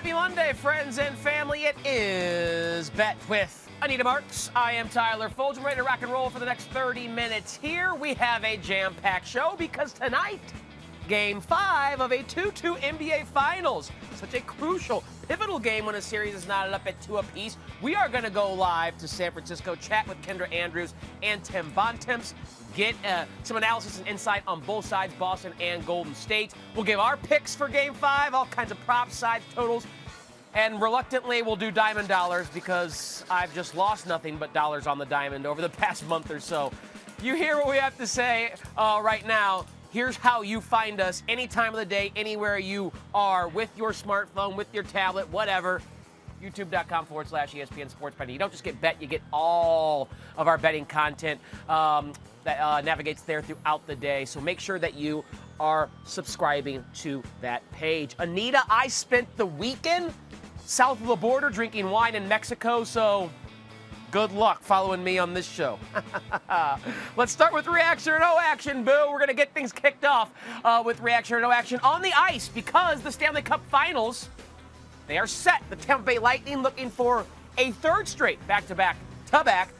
Happy Monday, friends and family. It is Bet with Anita Marks. I am Tyler Fulghum, ready to rock and roll for the next 30 minutes here. We have a jam-packed show because tonight, Game 5 of a 2-2 NBA Finals. Such a crucial, pivotal game when a series is knotted up at 2 apiece. We are going to go live to San Francisco, chat with Kendra Andrews and Tim Bontemps, get some analysis and insight on both sides, Boston and Golden State. We'll give our picks for Game 5, all kinds of props, sides, totals, and reluctantly we'll do diamond dollars because I've just lost nothing but dollars on the diamond over the past month or so. You hear what we have to say right now. Here's how you find us any time of the day, anywhere you are, with your smartphone, with your tablet, whatever. YouTube.com/ESPN Sports Betting. You don't just get bet, you get all of our betting content that navigates there throughout the day. So make sure that you are subscribing to that page. Anita, I spent the weekend south of the border drinking wine in Mexico, so good luck following me on this show. Let's start with Reaction or No Action, boo. We're going to get things kicked off with Reaction or No Action on the ice because the Stanley Cup Finals, they are set. The Tampa Bay Lightning looking for a third straight back-to-back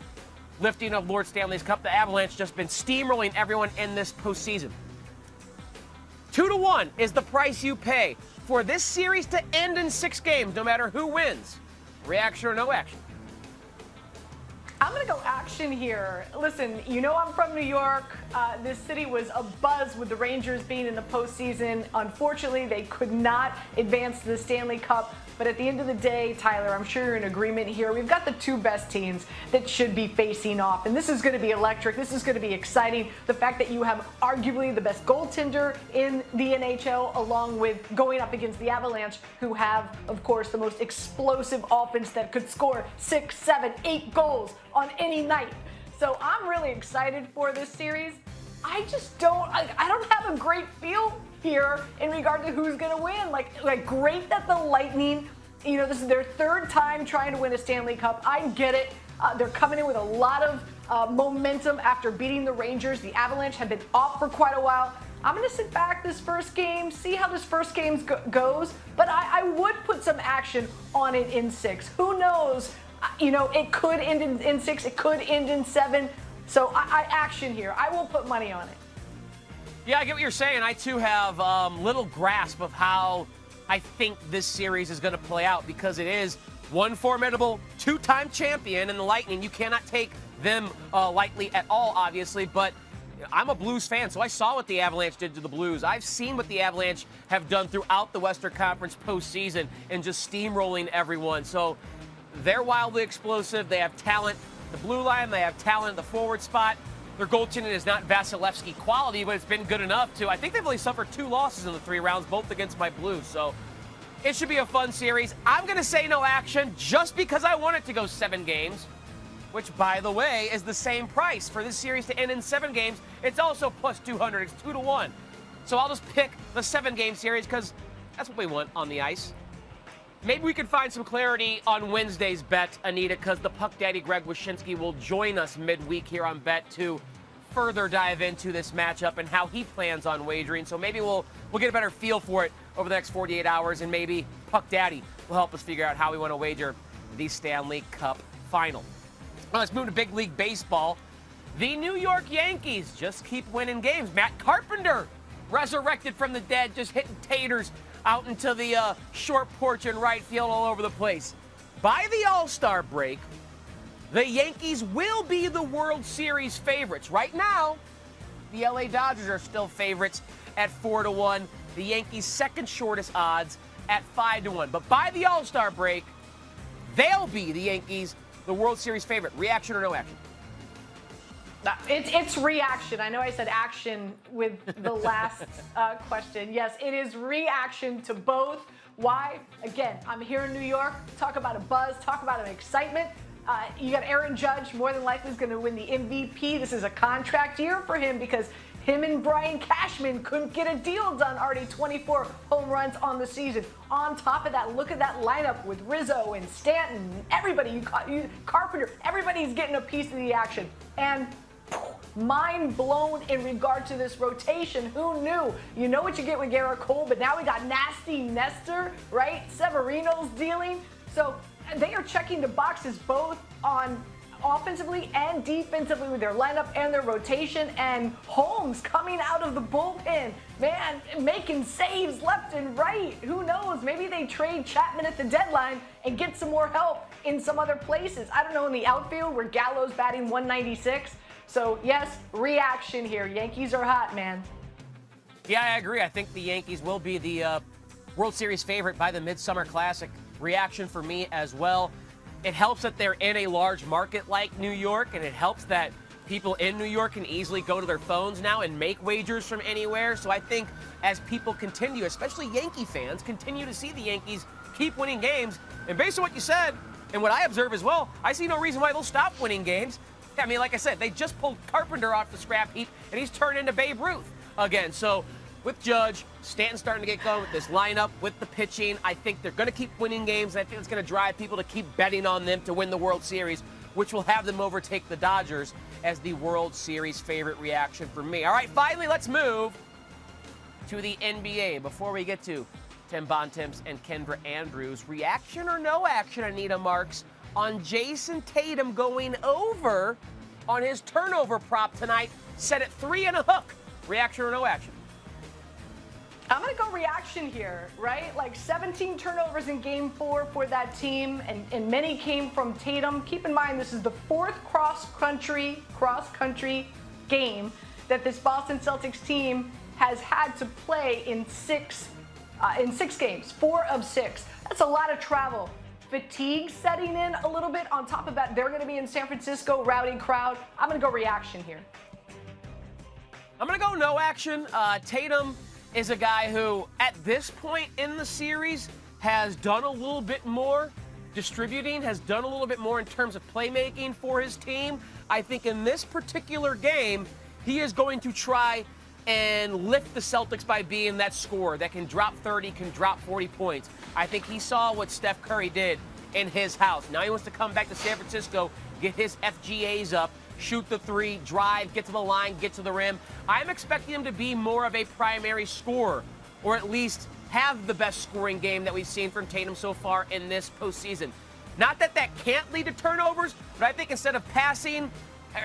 lifting of Lord Stanley's Cup. The Avalanche just been steamrolling everyone in this postseason. 2-1 is the price you pay for this series to end in 6 games, no matter who wins. Reaction or No Action? I'm going to go action here. Listen, you know I'm from New York. This city was abuzz with the Rangers being in the postseason. Unfortunately, they could not advance to the Stanley Cup. But at the end of the day, Tyler, I'm sure you're in agreement here. We've got the 2 best teams that should be facing off. And this is going to be electric. This is going to be exciting. The fact that you have arguably the best goaltender in the NHL, along with going up against the Avalanche, who have, of course, the most explosive offense that could score 6, 7, 8 goals on any night. So I'm really excited for this series. I just don't have a great feel here in regard to who's going to win. Like great that the Lightning, you know, this is their 3rd time trying to win a Stanley Cup. I get it. They're coming in with a lot of momentum after beating the Rangers. The Avalanche have been off for quite a while. I'm going to sit back this first game, see how this first game goes, but I would put some action on it in 6. Who knows? You know, it could end in 6, it could end in 7. So I action here. I will put money on it. Yeah, I get what you're saying. I, too, have little grasp of how I think this series is going to play out because it is one formidable 2-time champion in the Lightning. You cannot take them lightly at all, obviously, but I'm a Blues fan, so I saw what the Avalanche did to the Blues. I've seen what the Avalanche have done throughout the Western Conference postseason and just steamrolling everyone. So they're wildly explosive. They have talent. The blue line, they have talent at the forward spot. Their goaltending is not Vasilevsky quality, but it's been good enough to. I think they've only suffered 2 losses in the 3 rounds, both against my Blues. So it should be a fun series. I'm going to say no action just because I want it to go 7 games, which, by the way, is the same price for this series to end in 7 games. It's also plus 200. It's 2-1. So I'll just pick the 7-game series because that's what we want on the ice. Maybe we can find some clarity on Wednesday's bet, Anita, because the Puck Daddy Greg Wyshynski will join us midweek here on Bet to further dive into this matchup and how he plans on wagering. So maybe we'll get a better feel for it over the next 48 hours, and maybe Puck Daddy will help us figure out how we want to wager the Stanley Cup Final. Well, let's move to Big League Baseball. The New York Yankees just keep winning games. Matt Carpenter, resurrected from the dead, just hitting taters out into the short porch and right field all over the place. By the All-Star break, the Yankees will be the World Series favorites. Right now, the LA Dodgers are still favorites at 4-1. The Yankees' second shortest odds at 5-1. But by the All-Star break, they'll be the Yankees, the World Series favorite. Reaction or no action? It's reaction. I know I said action with the last question. Yes, it is reaction to both. Why? Again, I'm here in New York. Talk about a buzz. Talk about an excitement. You got Aaron Judge, more than likely is going to win the MVP. This is a contract year for him because him and Brian Cashman couldn't get a deal done. Already 24 home runs on the season. On top of that, look at that lineup with Rizzo and Stanton. Everybody, Carpenter, everybody's getting a piece of the action. And mind blown in regard to this rotation. Who knew? You know what you get with Garrett Cole, but now we got nasty Nestor, right? Severino's dealing. So they are checking the boxes both on offensively and defensively with their lineup and their rotation, and Holmes coming out of the bullpen, man, making saves left and right. Who knows? Maybe they trade Chapman at the deadline and get some more help in some other places. I don't know, in the outfield where Gallo's batting 196. So yes, reaction here. Yankees are hot, man. Yeah, I agree. I think the Yankees will be the World Series favorite by the Midsummer Classic. Reaction for me as well. It helps that they're in a large market like New York, and it helps that people in New York can easily go to their phones now and make wagers from anywhere. So I think as people continue, especially Yankee fans, continue to see the Yankees keep winning games, and based on what you said and what I observe as well, I see no reason why they'll stop winning games. I mean, like I said, they just pulled Carpenter off the scrap heap, and he's turned into Babe Ruth again. So with Judge, Stanton starting to get going with this lineup, with the pitching, I think they're going to keep winning games. I think it's going to drive people to keep betting on them to win the World Series, which will have them overtake the Dodgers as the World Series favorite. Reaction for me. All right, finally, let's move to the NBA. Before we get to Tim Bontemps and Kendra Andrews, reaction or no action, Anita Marks, on Jayson Tatum going over on his turnover prop tonight, set at 3 and a hook. Reaction or no action? I'm going to go reaction here, right? Like 17 turnovers in game 4 for that team, and many came from Tatum. Keep in mind, this is the 4th cross-country game that this Boston Celtics team has had to play in six games, 4 of 6. That's a lot of travel. Fatigue setting in a little bit. On top of that, they're going to be in San Francisco, rowdy crowd. I'm going to go reaction here. I'm going to go no action. Tatum is a guy who, at this point in the series, has done a little bit more distributing, has done a little bit more in terms of playmaking for his team. I think in this particular game, he is going to try and lift the Celtics by being that scorer that can drop 30, can drop 40 points. I think he saw what Steph Curry did in his house. Now he wants to come back to San Francisco, get his FGAs up, shoot the 3, drive, get to the line, get to the rim. I'm expecting him to be more of a primary scorer, or at least have the best scoring game that we've seen from Tatum so far in this postseason. Not that that can't lead to turnovers, but I think instead of passing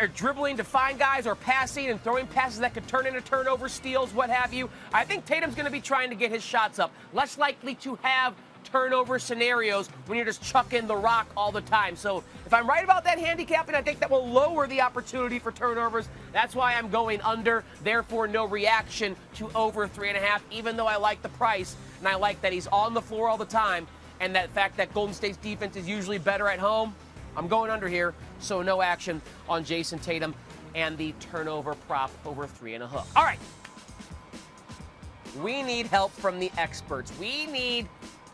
or dribbling to find guys, or passing and throwing passes that could turn into turnovers, steals, what have you, I think Tatum's going to be trying to get his shots up. Less likely to have turnover scenarios when you're just chucking the rock all the time. So if I'm right about that handicapping, I think that will lower the opportunity for turnovers. That's why I'm going under. Therefore, no reaction to over 3.5, even though I like the price and I like that he's on the floor all the time, and that fact that Golden State's defense is usually better at home. I'm going under here, so no action on Jayson Tatum and the turnover prop over 3 and a hook. All right. We need help from the experts. We need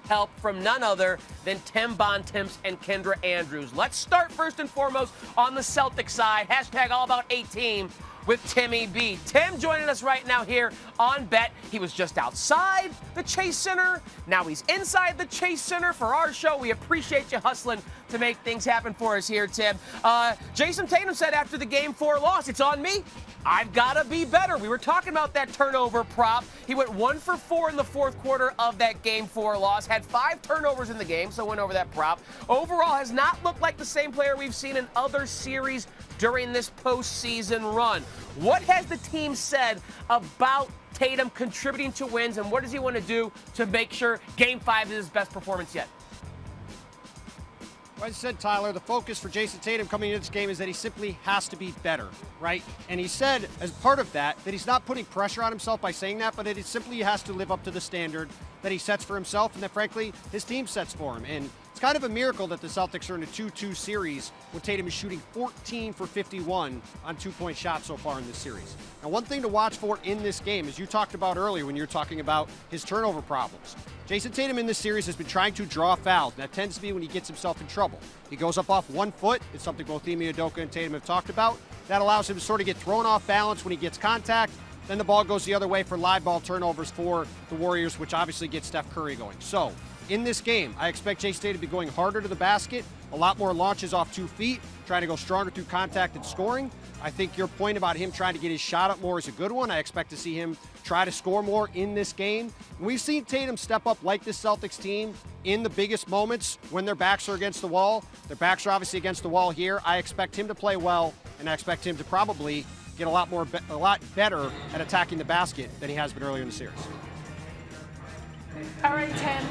help from none other than Tim Bontemps and Kendra Andrews. Let's start first and foremost on the Celtics side. Hashtag all about 18 with Timmy B. Tim joining us right now here on Bet. He was just outside the Chase Center. Now he's inside the Chase Center for our show. We appreciate you hustling to make things happen for us here, Tim. Jayson Tatum said after the Game 4 loss, it's on me. I've got to be better. We were talking about that turnover prop. He went 1 for 4 in the 4th quarter of that Game 4 loss. Had 5 turnovers in the game, so went over that prop. Overall, has not looked like the same player we've seen in other series during this postseason run. What has the team said about Tatum contributing to wins, and what does he want to do to make sure Game 5 is his best performance yet? Well, as I said, Tyler, the focus for Jayson Tatum coming into this game is that he simply has to be better, right? And he said, as part of that he's not putting pressure on himself by saying that, but it simply has to live up to the standard that he sets for himself and that, frankly, his team sets for him. And it's kind of a miracle that the Celtics are in a 2-2 series when Tatum is shooting 14 for 51 on 2-point shots so far in this series. Now, one thing to watch for in this game, as you talked about earlier when you were talking about his turnover problems, Jayson Tatum in this series has been trying to draw fouls. That tends to be when he gets himself in trouble. He goes up off 1 foot. It's something both Ime Udoka and Tatum have talked about. That allows him to sort of get thrown off balance when he gets contact. Then the ball goes the other way for live ball turnovers for the Warriors, which obviously gets Steph Curry going. So in this game, I expect Jayson Tatum to be going harder to the basket, a lot more launches off 2 feet, trying to go stronger through contact and scoring. I think your point about him trying to get his shot up more is a good one. I expect to see him try to score more in this game. And we've seen Tatum step up like this Celtics team in the biggest moments when their backs are against the wall. Their backs are obviously against the wall here. I expect him to play well, and I expect him to probably get a lot better at attacking the basket than he has been earlier in the series. All right, Tim,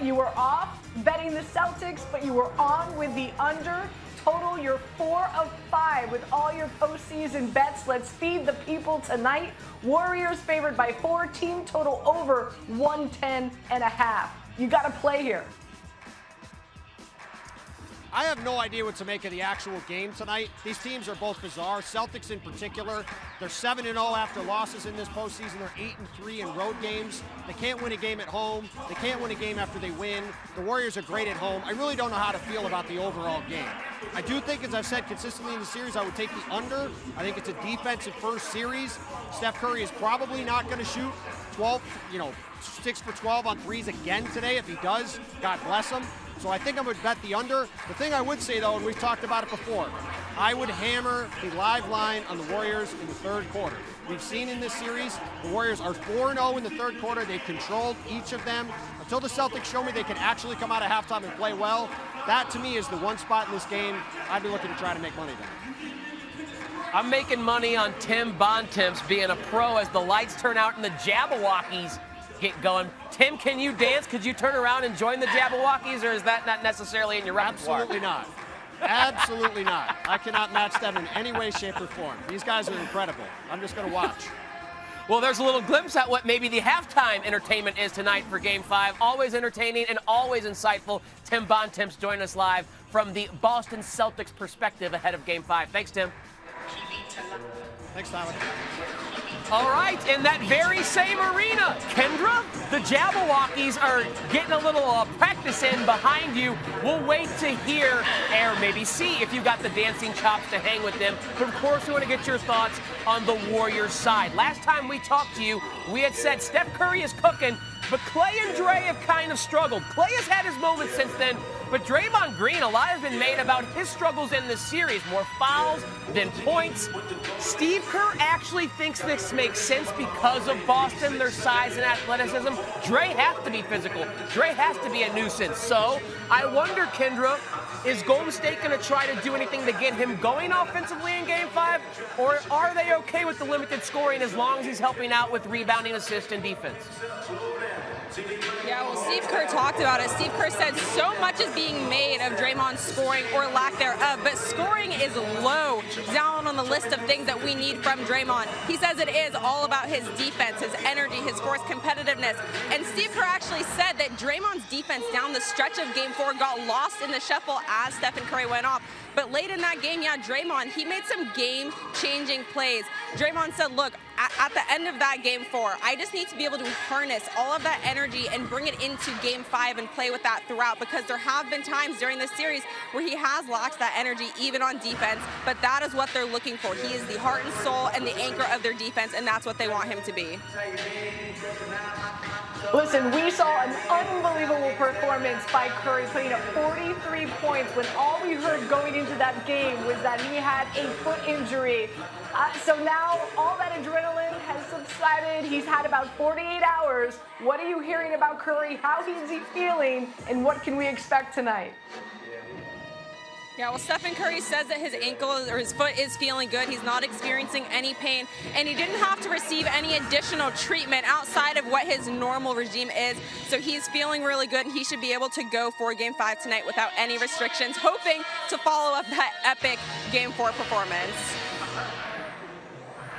you were off betting the Celtics, but you were on with the under. Total, you're 4 of 5 with all your postseason bets. Let's feed the people tonight. Warriors favored by 4, team total over 110.5. You got to play here. I have no idea what to make of the actual game tonight. These teams are both bizarre. Celtics in particular, they're 7-0 after losses in this postseason. They're 8-3 in road games. They can't win a game at home. They can't win a game after they win. The Warriors are great at home. I really don't know how to feel about the overall game. I do think, as I've said consistently in the series, I would take the under. I think it's a defensive first series. Steph Curry is probably not going to shoot 6 for 12 on threes again today. If he does, God bless him. So I think I would bet the under. The thing I would say, though, and we've talked about it before, I would hammer the live line on the Warriors in the third quarter. We've seen in this series, the Warriors are 4-0 in the third quarter. They've controlled each of them. Until the Celtics show me they can actually come out of halftime and play well, that to me is the one spot in this game I'd be looking to try to make money there. I'm making money on Tim Bontemps being a pro as the lights turn out and the Jabberwockies get going. Tim, can you dance? Could you turn around and join the Jabberwockies, or is that not necessarily in your repertoire? Absolutely not. Absolutely not. I cannot match them in any way, shape, or form. These guys are incredible. I'm just going to watch. Well, there's a little glimpse at what maybe the halftime entertainment is tonight for Game 5. Always entertaining and always insightful. Tim Bontemps joining us live from the Boston Celtics perspective ahead of Game 5. Thanks, Tim. Thanks, Tyler. All right, in that very same arena, Kendra, the Jabberwockies are getting a little practice in behind you. We'll wait to hear, or maybe see if you got the dancing chops to hang with them. But of course, we want to get your thoughts on the Warriors side. Last time we talked to you, we had said Steph Curry is cooking, but Clay and Dre have kind of struggled. Clay has had his moments since then, but Draymond Green, a lot has been made about his struggles in this series. More fouls than points. Steve Kerr actually thinks this makes sense because of Boston, their size and athleticism. Dre has to be physical. Dre has to be a nuisance. So I wonder, Kendra, is Golden State going to try to do anything to get him going offensively in Game 5? Or are they okay with the limited scoring as long as he's helping out with rebounding, assist, and defense? Yeah, well, Steve Kerr talked about it. Steve Kerr said so much is being made of Draymond's scoring or lack thereof, but scoring is low down on the list of things that we need from Draymond. He says it is all about his defense, his energy, his force competitiveness. And Steve Kerr actually said that Draymond's defense down the stretch of Game 4 got lost in the shuffle as Stephen Curry went off. But late in that game, Draymond, he made some game-changing plays. Draymond said, look, at the end of that Game 4, I just need to be able to harness all of that energy and bring it into Game 5 and play with that throughout, because there have been times during this series where he has lacked that energy even on defense, but that is what they're looking for. He is the heart and soul and the anchor of their defense, and that's what they want him to be. Listen, we saw an unbelievable performance by Curry, putting up 43 points when all we heard going into that game was that he had a foot injury. So now all that adrenaline has subsided. He's had about 48 hours. What are you hearing about Curry? How is he feeling? And what can we expect tonight? Yeah, well, Stephen Curry says that his ankle or his foot is feeling good. He's not experiencing any pain, and he didn't have to receive any additional treatment outside of what his normal regime is. So he's feeling really good, and he should be able to go for Game 5 tonight without any restrictions, hoping to follow up that epic Game 4 performance.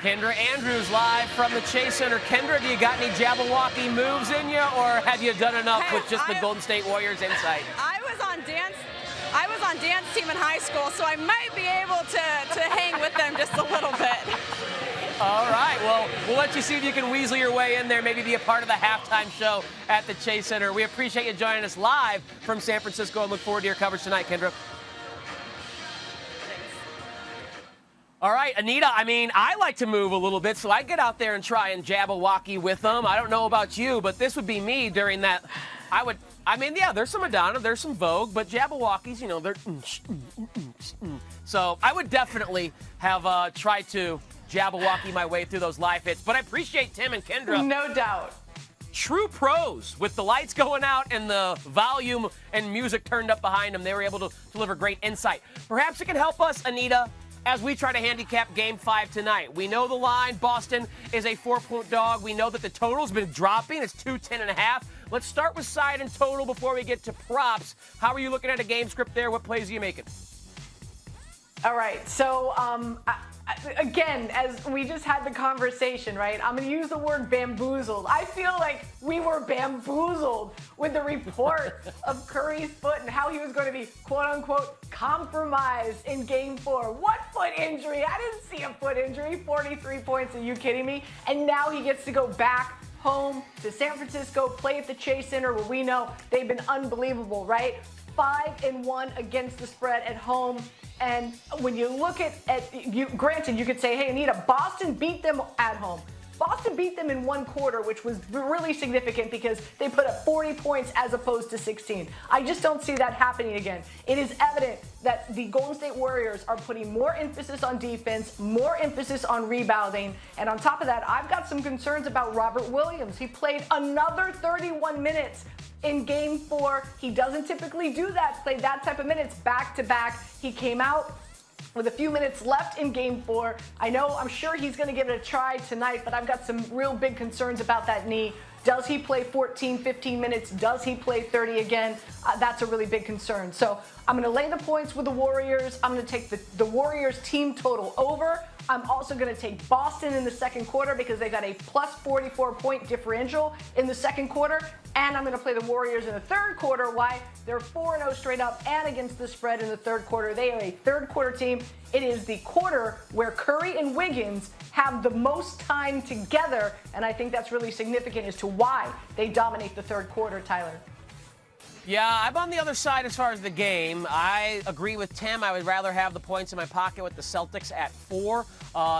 Kendra Andrews live from the Chase Center. Kendra, do you got any Jabberwocky moves in you, or have you done enough with just the Golden State Warriors insight? I was on dance team in high school, so I might be able to hang with them just a little bit. All right, well, we'll let you see if you can weasel your way in there, maybe be a part of the halftime show at the Chase Center. We appreciate you joining us live from San Francisco and look forward to your coverage tonight, Kendra. All right, Anita, I like to move a little bit, so I get out there and try and Jabberwocky with them. I don't know about you, but this would be me during that. I I mean, yeah, there's some Madonna, there's some Vogue, but Jabberwockies, they're. So I would definitely have tried to Jabberwocky my way through those live hits. But I appreciate Tim and Kendra. No doubt. True pros. With the lights going out and the volume and music turned up behind them, they were able to deliver great insight. Perhaps it can help us, Anita, as we try to handicap Game 5 tonight. We know the line. Boston is a 4-point dog. We know that the total's been dropping. It's 210.5. Let's start with side and total before we get to props. How are you looking at a game script there? What plays are you making? All right, so again, as we just had the conversation, right? I'm going to use the word bamboozled. I feel like we were bamboozled with the report of Curry's foot and how he was going to be, quote unquote, compromised in Game 4. What foot injury? I didn't see a foot injury. 43 points. Are you kidding me? And now he gets to go back home to San Francisco, play at the Chase Center, where we know they've been unbelievable, right? 5-1 against the spread at home. And when you look at you, granted, you could say, hey, Anita, Boston beat them at home. Boston beat them in one quarter, which was really significant because they put up 40 points as opposed to 16. I just don't see that happening again. It is evident that the Golden State Warriors are putting more emphasis on defense, more emphasis on rebounding. And on top of that, I've got some concerns about Robert Williams. He played another 31 minutes in Game 4. He doesn't typically do that, play that type of minutes back to back. He came out with a few minutes left in Game 4. I'm sure he's going to give it a try tonight, but I've got some real big concerns about that knee. Does he play 14, 15 minutes? Does he play 30 again? That's a really big concern. So I'm going to lay the points with the Warriors. I'm going to take the Warriors team total over. I'm also going to take Boston in the second quarter because they got a plus 44-point differential in the second quarter. And I'm going to play the Warriors in the third quarter. Why? They're 4-0 straight up and against the spread in the third quarter. They are a third quarter team. It is the quarter where Curry and Wiggins have the most time together. And I think that's really significant as to why they dominate the third quarter, Tyler. Yeah, I'm on the other side as far as the game. I agree with Tim. I would rather have the points in my pocket with the Celtics at 4,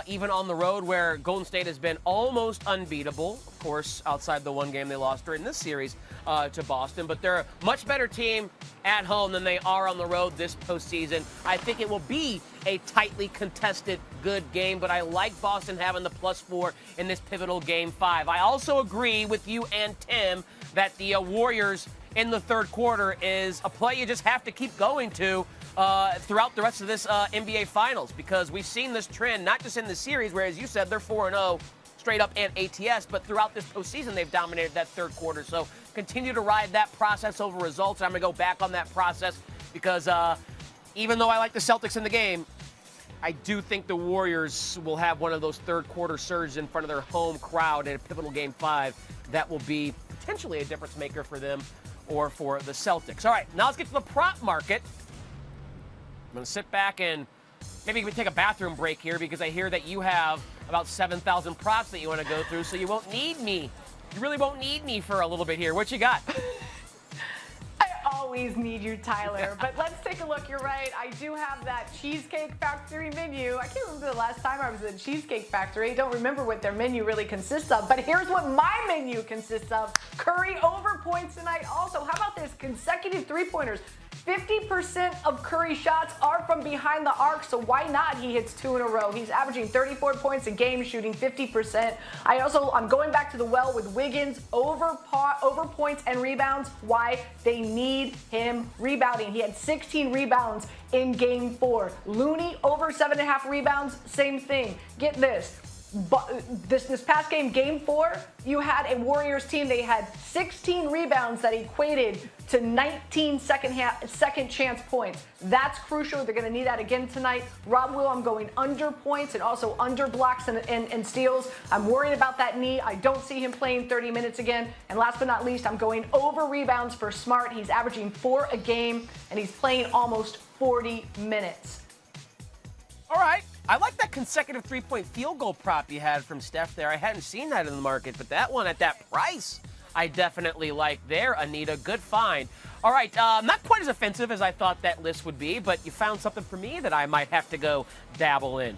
even on the road where Golden State has been almost unbeatable. Of course, outside the one game they lost during this series to Boston. But they're a much better team at home than they are on the road this postseason. I think it will be a tightly contested, good game, but I like Boston having the +4 in this pivotal Game 5. I also agree with you and Tim that the Warriors in the third quarter is a play you just have to keep going to throughout the rest of this NBA Finals, because we've seen this trend not just in the series where, as you said, they're 4-0 straight up and ATS, but throughout this postseason they've dominated that third quarter. So continue to ride that process over results. I'm going to go back on that process because even though I like the Celtics in the game, I do think the Warriors will have one of those third quarter surges in front of their home crowd in a pivotal Game 5 that will be potentially a difference maker for them or for the Celtics. All right, now let's get to the prop market. I'm going to sit back and maybe we take a bathroom break here because I hear that you have about 7,000 props that you want to go through, so you won't need me. You really won't need me for a little bit here. What you got? I always need you, Tyler. But let's take a look. You're right. I do have that Cheesecake Factory menu. I can't remember the last time I was at Cheesecake Factory. I don't remember what their menu really consists of. But here's what my menu consists of. Curry over points tonight. Also, how about this? Consecutive three-pointers. 50% of Curry shots are from behind the arc, so why not? He hits 2 in a row. He's averaging 34 points a game, shooting 50%. I'm going back to the well with Wiggins over points and rebounds. Why? They need him rebounding. He had 16 rebounds in Game 4. Looney over 7.5 rebounds, same thing. Get this. But this past game, Game 4, you had a Warriors team. They had 16 rebounds that equated to 19 second chance points. That's crucial. They're going to need that again tonight. Rob Will, I'm going under points and also under blocks and steals. I'm worried about that knee. I don't see him playing 30 minutes again. And last but not least, I'm going over rebounds for Smart. He's averaging 4 a game, and he's playing almost 40 minutes. All right. I like that consecutive three-point field goal prop you had from Steph there. I hadn't seen that in the market, but that one at that price, I definitely like there, Anita. Good find. All right, not quite as offensive as I thought that list would be, but you found something for me that I might have to go dabble in.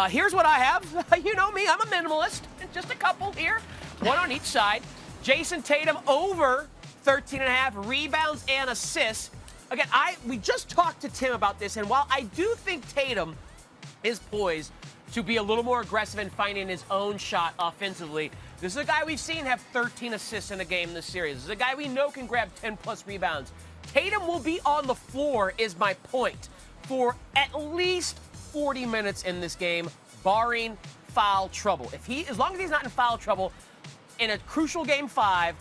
Here's what I have. You know me, I'm a minimalist. Just a couple here, one on each side. Jayson Tatum over 13.5 rebounds and assists. Again, we just talked to Tim about this, and while I do think Tatum is poised to be a little more aggressive in finding his own shot offensively, this is a guy we've seen have 13 assists in a game this series. This is a guy we know can grab 10-plus rebounds. Tatum will be on the floor, is my point, for at least 40 minutes in this game, barring foul trouble. As long as he's not in foul trouble in a crucial Game 5,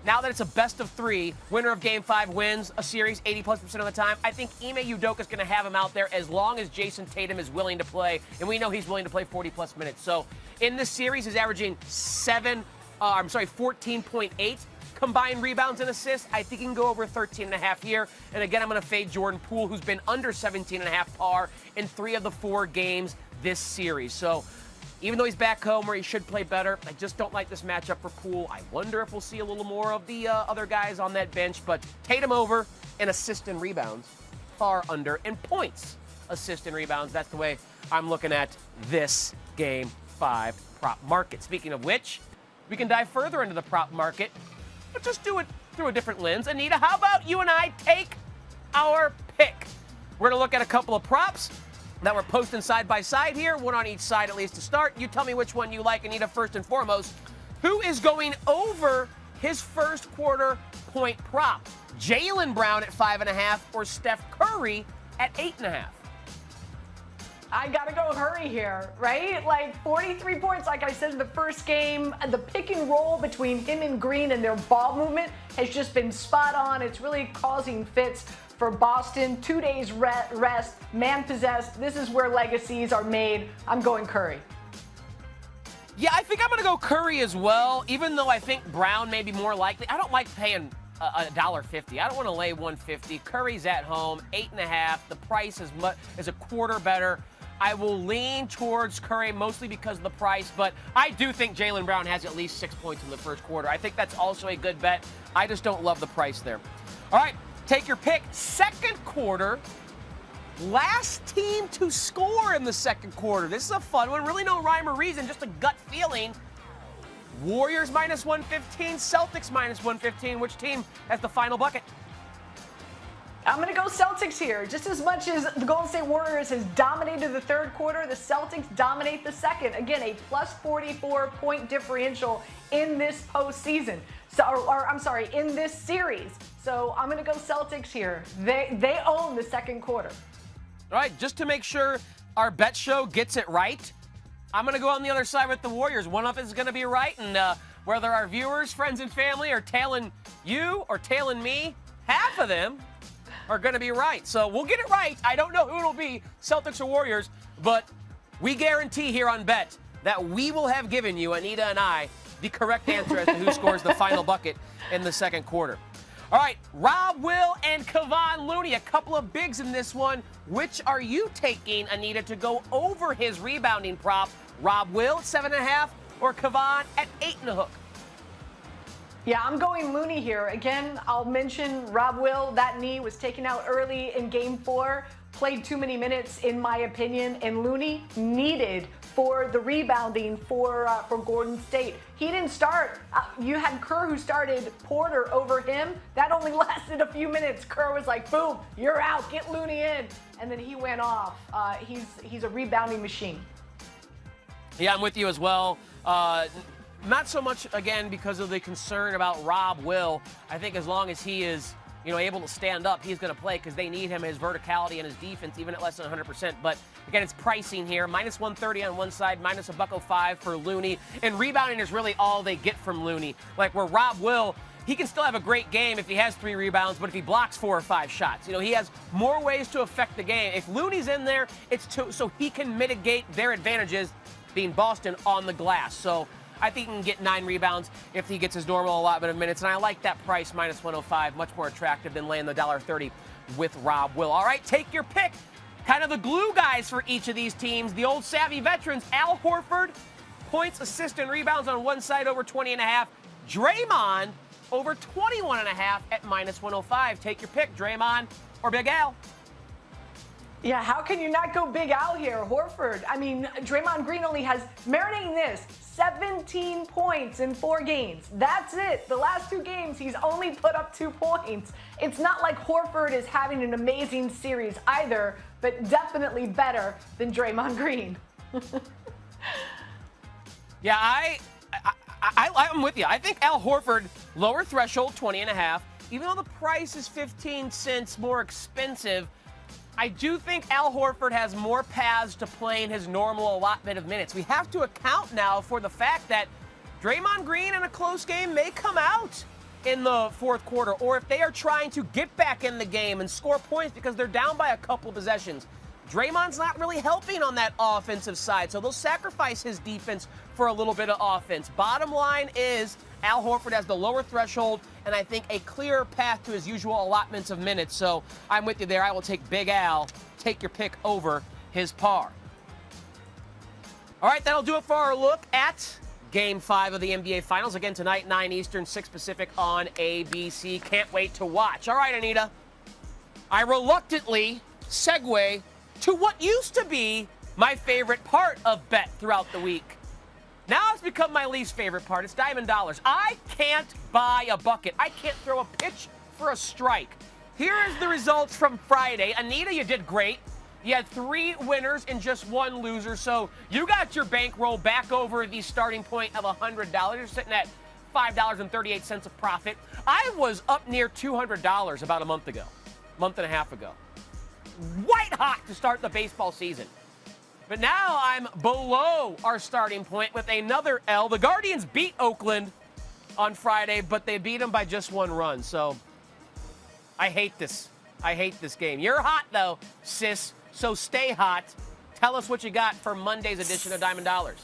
now that it's a best of 3, winner of Game 5 wins a series 80+% of the time. I think Ime Udoka's going to have him out there as long as Jayson Tatum is willing to play, and we know he's willing to play 40+ minutes. So in this series, he's averaging 14.8 combined rebounds and assists. I think he can go over 13.5 here. And again, I'm going to fade Jordan Poole, who's been under 17.5 par in 3 of the 4 games this series. So even though he's back home where he should play better, I just don't like this matchup for Poole. I wonder if we'll see a little more of the other guys on that bench. But Tatum over in assists and rebounds, far under in points, assists and rebounds. That's the way I'm looking at this Game 5 prop market. Speaking of which, we can dive further into the prop market, but just do it through a different lens. Anita, how about you and I take our pick? We're going to look at a couple of props that we're posting side by side here, one on each side at least to start. You tell me which one you like, Anita, first and foremost. Who is going over his first quarter point prop? Jaylen Brown at 5.5 or Steph Curry at 8.5? I gotta go Curry here, right? Like 43 points, like I said in the first game. The pick and roll between him and Green and their ball movement has just been spot on. It's really causing fits for Boston. 2 days rest, man possessed. This is where legacies are made. I'm going Curry. Yeah, I think I'm going to go Curry as well, even though I think Brown may be more likely. I don't like paying $1.50. I don't want to lay $1.50. Curry's at home, 8.5. The price is a quarter better. I will lean towards Curry mostly because of the price, but I do think Jaylen Brown has at least 6 points in the first quarter. I think that's also a good bet. I just don't love the price there. All right, take your pick. Second quarter, last team to score in the second quarter. This is a fun one. Really no rhyme or reason, just a gut feeling. Warriors minus 115, Celtics minus 115. Which team has the final bucket? I'm going to go Celtics here. Just as much as the Golden State Warriors has dominated the third quarter, the Celtics dominate the second. Again, a plus 44-point differential in this postseason. In this series. So I'm going to go Celtics here. They own the second quarter. All right, just to make sure our bet show gets it right, I'm going to go on the other side with the Warriors. One of us is going to be right, and whether our viewers, friends, and family are tailing you or tailing me, half of them are going to be right. So we'll get it right. I don't know who it'll be, Celtics or Warriors, but we guarantee here on Bet that we will have given you, Anita and I, the correct answer as to who scores the final bucket in the second quarter. All right, Rob Will and Kevon Looney, a couple of bigs in this one. Which are you taking, Anita, to go over his rebounding prop? Rob Will at 7.5 or Kevon at 8.5? Yeah, I'm going Looney here. Again, I'll mention Rob Will. That knee was taken out early in Game 4. Played too many minutes, in my opinion, and Looney needed for the rebounding for Golden State. He didn't start. You had Kerr who started Porter over him. That only lasted a few minutes. Kerr was like, boom, you're out, get Looney in. And then he went off. He's a rebounding machine. Yeah, I'm with you as well. Not so much, again, because of the concern about Rob Will. I think as long as he is, able to stand up, he's going to play because they need him, his verticality and his defense, even at less than 100%. But, again, it's pricing here. Minus 130 on one side, minus $1.05 for Looney. And rebounding is really all they get from Looney. Like where Rob Will, he can still have a great game if he has 3 rebounds, but if he blocks 4 or 5 shots. He has more ways to affect the game. If Looney's in there, it's so he can mitigate their advantages, being Boston, on the glass. So I think he can get 9 rebounds if he gets his normal allotment of minutes. And I like that price, minus 105, much more attractive than laying the $1.30 with Rob Will. All right, take your pick. Kind of the glue guys for each of these teams. The old savvy veterans, Al Horford, points, assists, and rebounds on one side over 20.5. Draymond over 21.5 at minus 105. Take your pick, Draymond or Big Al. Yeah, how can you not go Big Al here? Horford. I mean, Draymond Green only has, marinating this, 17 points in 4 games. That's it. The last 2 games, he's only put up 2 points. It's not like Horford is having an amazing series either, but definitely better than Draymond Green. Yeah, I'm with you. I think Al Horford, lower threshold, 20.5. Even though the price is 15 cents more expensive, I do think Al Horford has more paths to play in his normal allotment of minutes. We have to account now for the fact that Draymond Green in a close game may come out in the fourth quarter, or if they are trying to get back in the game and score points because they're down by a couple of possessions. Draymond's not really helping on that offensive side, so they'll sacrifice his defense for a little bit of offense. Bottom line is Al Horford has the lower threshold and I think a clearer path to his usual allotments of minutes. So I'm with you there. I will take Big Al. Take your pick over his par. All right, that'll do it for our look at Game 5 of the NBA Finals. Again, tonight, 9 Eastern, 6 Pacific on ABC. Can't wait to watch. All right, Anita. I reluctantly segue to what used to be my favorite part of bet throughout the week. Now it's become my least favorite part. It's Diamond Dollars. I can't buy a bucket. I can't throw a pitch for a strike. Here is the results from Friday. Anita, you did great. You had 3 winners and just 1 loser, so you got your bankroll back over the starting point of $100. You're sitting at $5.38 of profit. I was up near $200 about a month and a half ago. White hot to start the baseball season. But now I'm below our starting point with another L. The Guardians beat Oakland on Friday, but they beat them by just 1 run. So I hate this. I hate this game. You're hot, though, sis, so stay hot. Tell us what you got for Monday's edition of Diamond Dollars.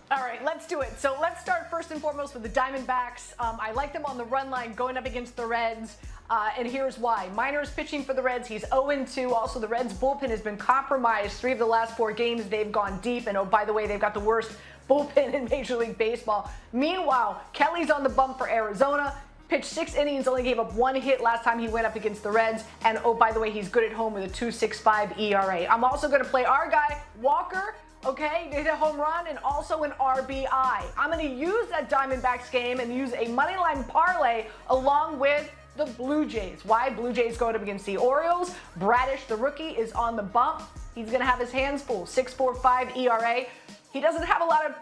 All right, let's do it. So let's start first and foremost with the Diamondbacks. I like them on the run line going up against the Reds. And here's why. Minor's pitching for the Reds. He's 0-2. Also, the Reds' bullpen has been compromised. 3 of the last 4 games, they've gone deep. And, oh, by the way, they've got the worst bullpen in Major League Baseball. Meanwhile, Kelly's on the bump for Arizona. Pitched 6 innings, only gave up 1 hit last time he went up against the Reds. And, oh, by the way, he's good at home with a 2.65 ERA. I'm also going to play our guy, Walker. Okay, they hit a home run and also an RBI. I'm going to use that Diamondbacks game and use a moneyline parlay along with the Blue Jays. Why? Blue Jays going up against the Orioles. Bradish, the rookie, is on the bump. He's going to have his hands full. 6.45 ERA. He doesn't have a lot of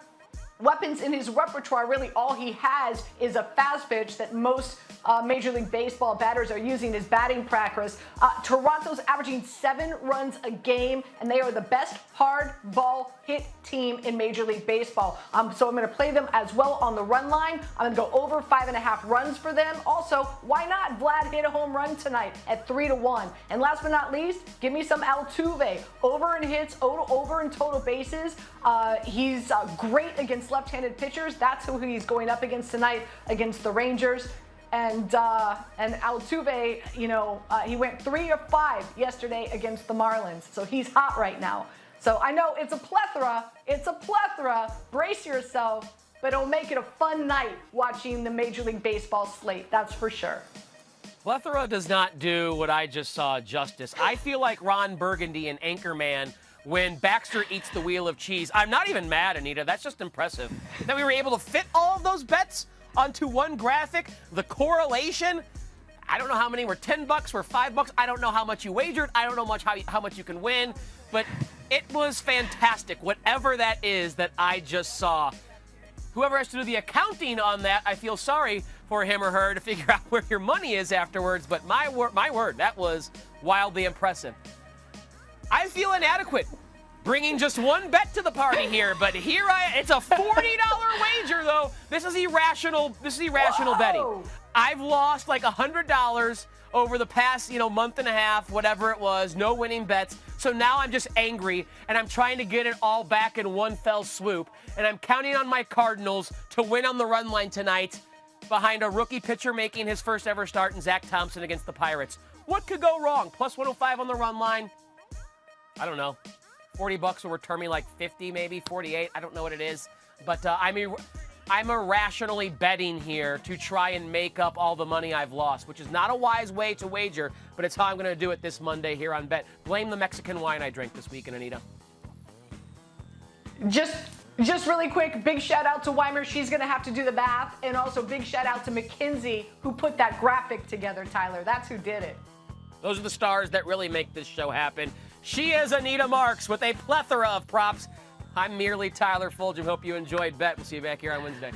weapons in his repertoire. Really, all he has is a fast pitch that most Major League Baseball batters are using as batting practice. Toronto's averaging 7 runs a game, and they are the best hard ball hit team in Major League Baseball. So I'm going to play them as well on the run line. I'm going to go over 5.5 runs for them. Also, why not? Vlad hit a home run tonight at 3-1. And last but not least, give me some Altuve. Over in hits, over in total bases. He's great against left-handed pitchers. That's who he's going up against tonight against the Rangers. And Altuve, he went 3 of 5 yesterday against the Marlins. So he's hot right now. So I know it's a plethora. Brace yourself, but it'll make it a fun night watching the Major League Baseball slate. That's for sure. Plethora does not do what I just saw justice. I feel like Ron Burgundy in Anchorman when Baxter eats the wheel of cheese. I'm not even mad, Anita. That's just impressive that we were able to fit all of those bets onto one graphic. The correlation, I don't know how many were $10, were $5. I don't know how much you wagered. I don't know how much you can win, but it was fantastic. Whatever that is that I just saw. Whoever has to do the accounting on that, I feel sorry for him or her to figure out where your money is afterwards. But my word, that was wildly impressive. I feel inadequate bringing just one bet to the party here, but it's a $40 wager though. This is irrational betting. I've lost like $100 over the past, month and a half, whatever it was, no winning bets. So now I'm just angry and I'm trying to get it all back in one fell swoop. And I'm counting on my Cardinals to win on the run line tonight behind a rookie pitcher making his first ever start in Zach Thompson against the Pirates. What could go wrong? Plus 105 on the run line. I don't know. $40 will return me like 50, maybe 48. I don't know what it is. But I'm irrationally betting here to try and make up all the money I've lost, which is not a wise way to wager, but it's how I'm going to do it this Monday here on Bet. Blame the Mexican wine I drank this weekend, Anita. Just really quick, big shout out to Weimer. She's going to have to do the math. And also big shout out to McKinsey, who put that graphic together, Tyler. That's who did it. Those are the stars that really make this show happen. She is Anita Marks with a plethora of props. I'm merely Tyler Fulghum. Hope you enjoyed Bet. We'll see you back here on Wednesday.